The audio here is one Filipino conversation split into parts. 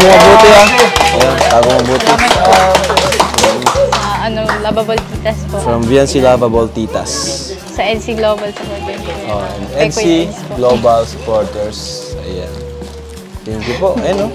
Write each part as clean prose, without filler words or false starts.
mo mabuti ah. Ayan, tago mo mabuti. Lovable Titas po. From VNC Lovable Titas. Sa NC Global Supporters. Oh, NC Global Supporters. Ayan. Thank you po. Ayan o.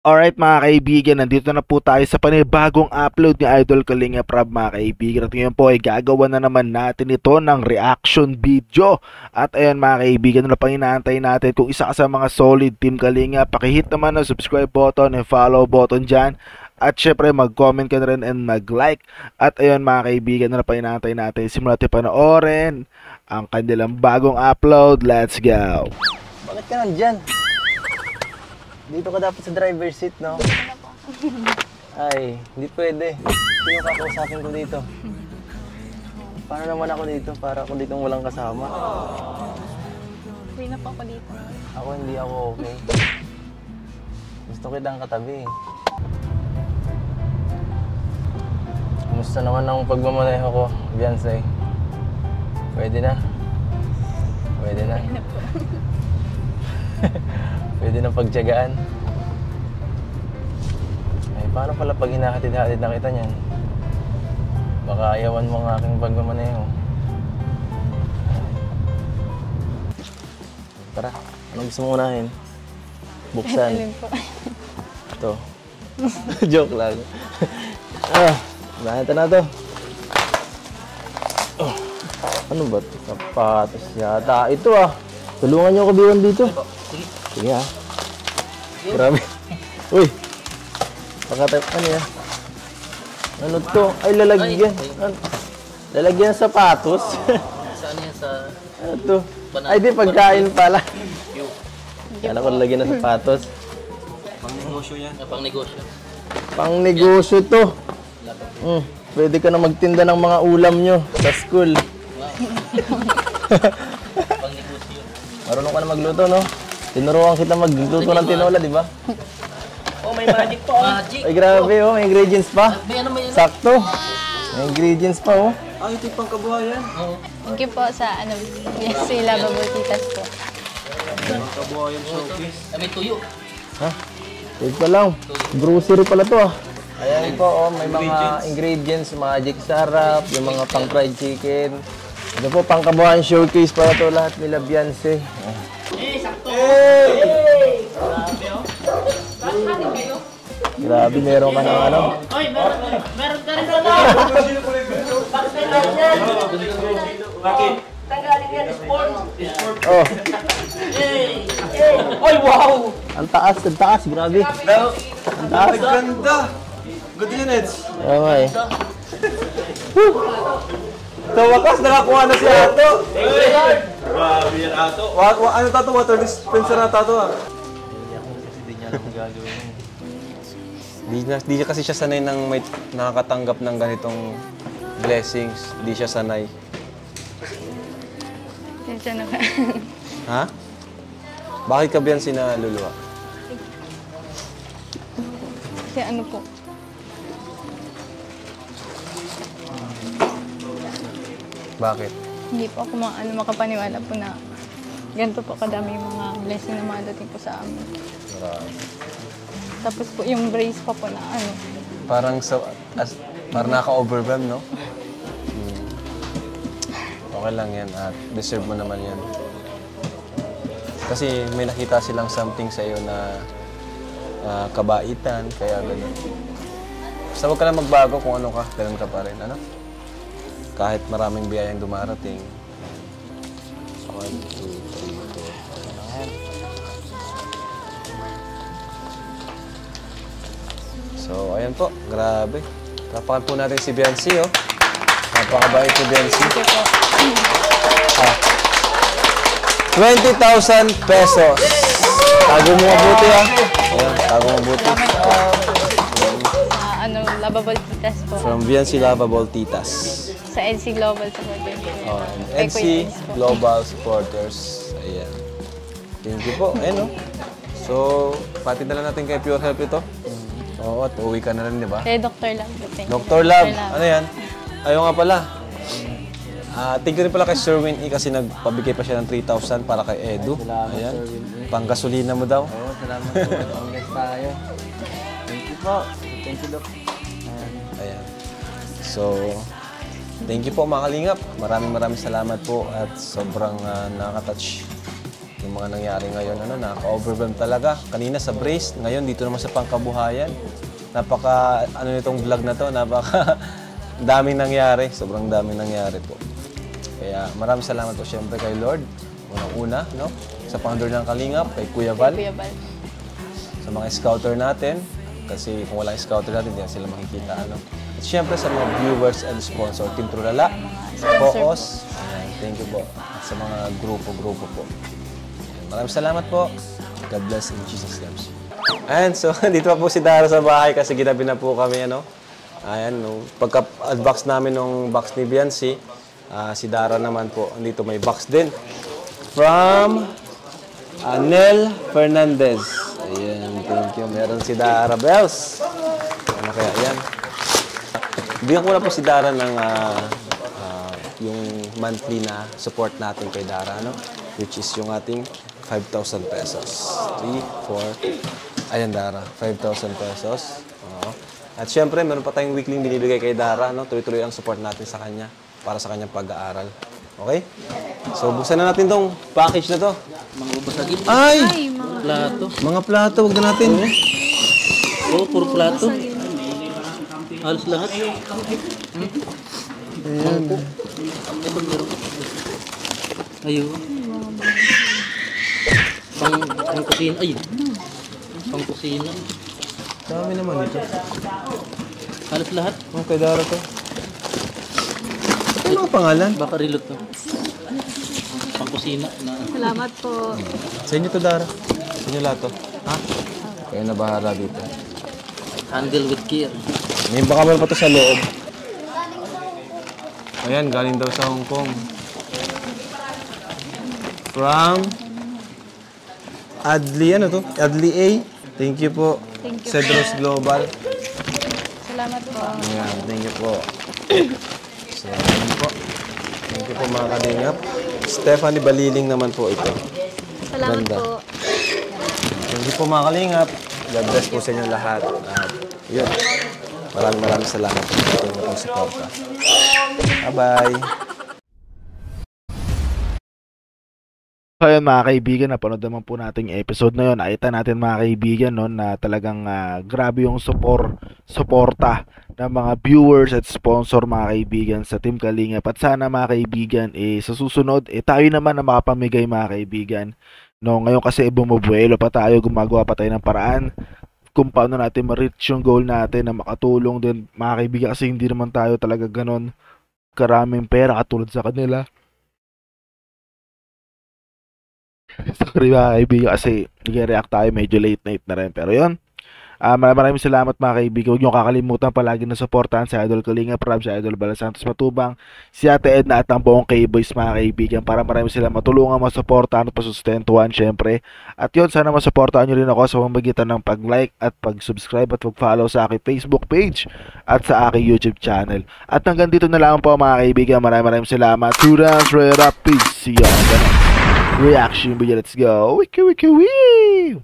Alright mga kaibigan, nandito na po tayo sa panibagong upload ni Idol Kalingap Rab mga kaibigan. At ngayon po ay gagawa na naman natin ito ng reaction video. At ayan mga kaibigan, ano pang inaantay natin? Kung isa ka sa mga solid Team Kalingap, pakihit naman ang subscribe button and follow button dyan. At syempre mag-comment ka na rin and mag-like. At ayun mga kaibigan, ano pang inaantay natin? Simulan natin panoorin ang kanilang bagong upload. Let's go! Bakit ka nandyan? Dito ka dapat sa driver's seat, no? Ay, hindi pwede. Sino kakausapin ko dito? Paano naman ako dito? Para ako dito walang kasama. Free na po ako dito. Ako hindi ako okay. Gusto kitang katabi. Kumusta naman ang pagmamaneho ko, Beyonce? Pwede na? Pwede na? Pwede na pagtiyagaan. Ay, paano pala pag hinahatid-hatid na kita niyan? Baka ayawan mo ang aking pagmamaneho. Tara, anong gusto mo unahin? Buksan. Alin po. Ito. Joke lang. Unahin na to. Oh, ano ba ito? Sapatos yata. Ito ah. Tulungan niyo ako biwan dito. Sige ah. Grabe. Uy. Pakatap. Ano yan? Ano to? Ay, lalagyan. Lalagyan ng sapatos. Saan yan sa... Ano to? Ay, di pagkain pala. Kala ko lalagyan ng sapatos. Pang negosyo yan. Pang negosyo. Pang negosyo to. Pwede ka na magtinda ng mga ulam nyo sa school. Pang negosyo. Marunong ka na magluto, no? Tinuruan kita magluto ng tinola, di ba? Oh, may magic po. Magic. Ay, grabe, oh. May ingredients pa. May ano may ano? Sakto. May ingredients pa, oh. Ay, ito yung pangkabuhayan. Oo. Thank you po sa VNC Lovable Titas po. Pangkabuhayan showcase. Ay, may tuyo. Ha? Wait pa lang. Grocery pala to, ah. Ayan po, oh. May mga ingredients. Magic sarap, yung mga pang fried chicken. Ito po, pangkabuhayan showcase para to lahat nila Beyonce. Grabe, meron ka ng ano? Oy, meron ka rin pala. Bakit? Tanggalin yan, sport. Oh, Oy, wow! ang taas, grabe. Ang taas. Ganda! Good yun, Eds. Okay. Sa wakas, nakakuha na si Ato. Grabe yan, Ato. Ano tato? Water dispenser na tato, ah. Hindi niya alam kung gagawin. Di kasi siya sanay ng may nakakatanggap ng ganitong blessings. Di siya sanay. Diyan na ka. Ha? Bakit ka biyan sinaluluwa? Kasi ano po. Bakit? Hindi po ako makapaniwala po na ganito po kadami yung mga blessing na madating po sa amin. Tapos po yung brace pa po na ano. Parang parang naka-overwhelm, no? Okay lang yan at deserve mo naman yan. Kasi may nakita silang something sa iyo na kabaitan, kaya gano'n. Basta huwag ka lang magbago kung ano ka, gano'n ka pa rin, ano? Kahit maraming biyayang dumarating. 1, 2, 3, 4. So, ayan po. Grabe. Tapakan po natin si Beyonce, oh. Napakabait si Beyonce. Thank you po. 20,000 pesos. Tago mo mabuti, ah. Ayan, tago mo mabuti. Lovable Titas po. From VNC Lovable Titas. Sa NC Global Supporters. Oh, NC Global Supporters. Ayan. Thank you po. Ayan, oh. So, pati na lang natin kay Pure Health ito. Oo, at uuwi ka na rin, di ba? Kay Dr. Lab. Dr. Lab. Ano yan? Ayaw nga pala. Thank you rin pala kay Sir Win E kasi nagpabigay pa siya ng 3,000 para kay Edu. Ayan. Panggasolina mo daw. Oo, salamat po. tayo. Thank you po. Thank you, Doc. Ayan. So, thank you po mga kalingap. Maraming salamat po at sobrang nakaka-touch yung mga nangyari ngayon. Nakaka-overwhelm talaga. Kanina sa brace, ngayon dito naman sa pangkabuhayan. Nitong vlog na to, daming nangyari. Sobrang daming nangyari po. Kaya maraming salamat po siyempre kay Lord. Unang-una, no? Sa founder ng Kalingap, kay Kuya Val. Sa mga scouter natin. Kasi kung walang scouter natin, hindi na sila makikita. At siyempre sa mga viewers and sponsor, Team Trulala, Focus. Thank you po. At sa mga grupo-grupo po. Maraming salamat po. God bless in Jesus' name. And so, dito pa po si Dara sa bahay kasi ginabi na po kami, Ayan, pagka-unbox namin ng box ni Biancy, si Dara naman po, andito may box din. From Nel Fernandez. Ayan, thank you. Meron si Dara Bells. Ano kaya yan? Bigyan ko na po si Dara ng yung monthly na support natin kay Dara, which is yung ating 5,000 pesos. 3, 4, ayan Dara, 5,000 pesos. At syempre, meron pa tayong weekly binibigay kay Dara, tuloy-tuloy ang support natin sa kanya para sa kanyang pag-aaral. Okay? So, buksan na natin tong package na to. Mga babasagin. Ay! Plato. Mga plato, wag na natin. Oo, puro plato. Halos lahat. Mangkok. Ay, bang meron ka? Ayun. Pang kusina. Ayun. Pang kusina. Dami naman dito. Halos lahat. Kay Dara to. Ano ang pangalan? Baka rilot to. Pang kusina. Salamat po. Sa inyo to, Dara. Sa inyo lahat to. Ha? Kayo na bahala dito. Handle with care. May baka meron pa to sa loob. Ayan, galing daw sa Hong Kong. From Adli, ano to? Adli A. Thank you po. Thank you Cedros Global. Salamat po. Ayan, thank you po. So, ayan po. Thank you po mga kalingap. Stephanie Baliling naman po ito. Salamat Ganda. po. Thank you po mga kalingap. God bless po sa inyo lahat. At yun. Maraming salamat po sa inyong suporta. Bye-bye. Ayun mga kaibigan, napanood naman po natin yung episode na yun. Nakita natin mga kaibigan na talagang grabe yung suporta ng mga viewers at sponsor mga kaibigan sa Team Kalingap. At sana mga kaibigan, sa susunod, tayo naman na makapamigay mga kaibigan. Ngayon kasi bumubuelo pa tayo, gumagawa pa tayo ng paraan kung paano natin ma-reach yung goal natin na makatulong din mga kaibigan kasi hindi naman tayo talaga ganon karaming pera katulad sa kanila. Sorry mga kaibigan kasi nag-react tayo medyo late night na rin pero yun. Maraming salamat mga kaibigan. Huwag nyo kakalimutan palagi na supportahan si Idol Kalingap Rab, si Idol Bala Santos Matubang, si Ate Edna at ang buong K-Boys mga kaibigan para marami sila matulungan, masuportahan at pasustentuhan syempre. At yun, sana masuportahan nyo rin ako sa pamamagitan ng pag-like at pag-subscribe at pag-follow sa aking Facebook page at sa aking YouTube channel. At hanggang dito na lang po mga kaibigan. Maraming salamat. Tudans, Red Up, peace. See you on the next reaction video. Let's go. Wiki wiki wee.